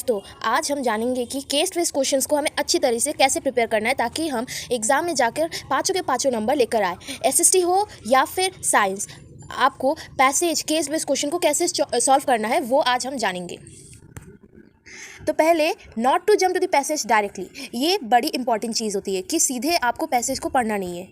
तो आज हम जानेंगे कि केस बेस्ड क्वेश्चंस को हमें अच्छी तरीके से कैसे प्रिपेयर करना है ताकि हम एग्ज़ाम में जाकर पाँचों के पाँचों नंबर लेकर आए। एसएसटी हो या फिर साइंस, आपको पैसेज केस बेस्ड क्वेश्चन को कैसे सॉल्व करना है वो आज हम जानेंगे। तो पहले not to jump to the passage directly, ये बड़ी इंपॉर्टेंट चीज़ होती है कि सीधे आपको पैसेज को पढ़ना नहीं है।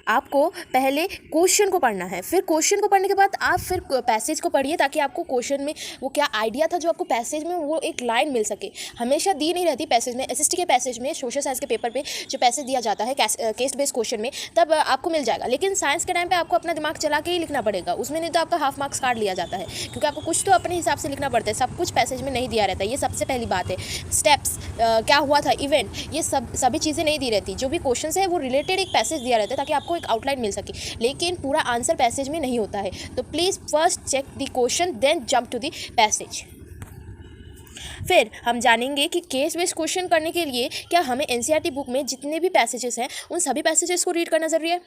आपको पहले क्वेश्चन को पढ़ना है, फिर क्वेश्चन को पढ़ने के बाद आप फिर पैसेज को पढ़िए ताकि आपको क्वेश्चन में वो क्या आइडिया था जो आपको पैसेज में वो एक लाइन मिल सके। हमेशा दी नहीं रहती पैसेज में। एसएसटी के पैसेज में, सोशल साइंस के पेपर पे जो पैसेज दिया जाता है केस बेस्ड क्वेश्चन में, तब आपको मिल जाएगा। लेकिन साइंस के टाइम पे आपको अपना दिमाग चला के ही लिखना पड़ेगा, उसमें नहीं तो आपका हाफ मार्क्स काट लिया जाता है, क्योंकि आपको कुछ तो अपने हिसाब से लिखना पड़ता है। सब कुछ पैसेज में नहीं दिया रहता है, ये सबसे पहली बात है। स्टेप्स, क्या हुआ था, इवेंट, ये सभी चीज़ें नहीं दी रहती। जो भी क्वेश्चन है वो रिलेटेड एक पैसेज दिया रहता है ताकि आपको एक आउटलाइन मिल सके, लेकिन पूरा आंसर पैसेज में नहीं होता है। तो please first check the question then jump to the passage. फिर हम जानेंगे कि केस बेस्ड क्वेश्चन करने के लिए क्या हमें एनसीईआरटी बुक में जितने भी पैसेजेस हैं उन सभी पैसेजेस को रीड करना ज़रूरी है।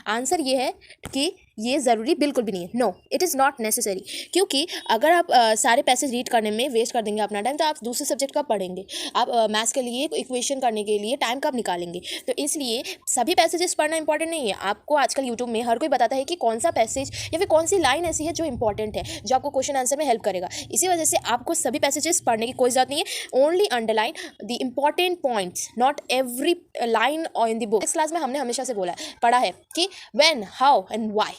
आंसर ये है कि ये ज़रूरी बिल्कुल भी नहीं है। No, it is not necessary. क्योंकि अगर आप सारे पैसेज रीड करने में वेस्ट कर देंगे अपना टाइम, तो आप दूसरे सब्जेक्ट का पढ़ेंगे, आप मैथ्स के लिए इक्वेशन करने के लिए टाइम कब निकालेंगे। तो इसलिए सभी पैसेजेस पढ़ना इंपॉर्टेंट नहीं है। आपको आजकल यूट्यूब में हर कोई बताता है कि कौन सा पैसेज या फिर कौन सी लाइन ऐसी है जो इंपॉर्टेंट है, जो आपको क्वेश्चन आंसर में हेल्प करेगा। इसी वजह से आपको सभी पैसेजेस पढ़ने की कोई ज़रूरत नहीं है। Only underline the important points, not every line in the book. इस क्लास में हमने हमेशा से पढ़ा है कि व्हेन, हाउ एंड व्हाई।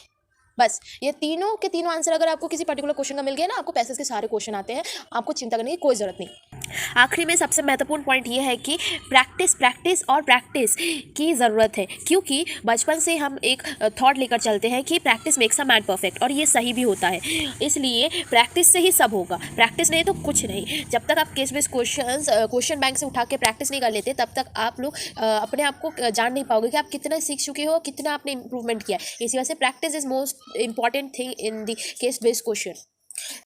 बस ये तीनों के तीनों आंसर अगर आपको किसी पर्टिकुलर क्वेश्चन का मिल गया ना, आपको पैसेज के सारे क्वेश्चन आते हैं, आपको चिंता करने की कोई ज़रूरत नहीं। आखिरी में सबसे महत्वपूर्ण पॉइंट ये है कि प्रैक्टिस और प्रैक्टिस की ज़रूरत है, क्योंकि बचपन से हम एक थॉट लेकर चलते हैं कि practice makes a man perfect, और ये सही भी होता है। इसलिए प्रैक्टिस से ही सब होगा, प्रैक्टिस नहीं तो कुछ नहीं। जब तक आप केस बेस्ड क्वेश्चन बैंक से उठा के प्रैक्टिस नहीं कर लेते, तब तक आप लोग अपने आप को जान नहीं पाओगे कि आप कितना सीख चुके हो, कितना आपने इंप्रूवमेंट किया है। इसी वजह से practice is most important thing in the case based question.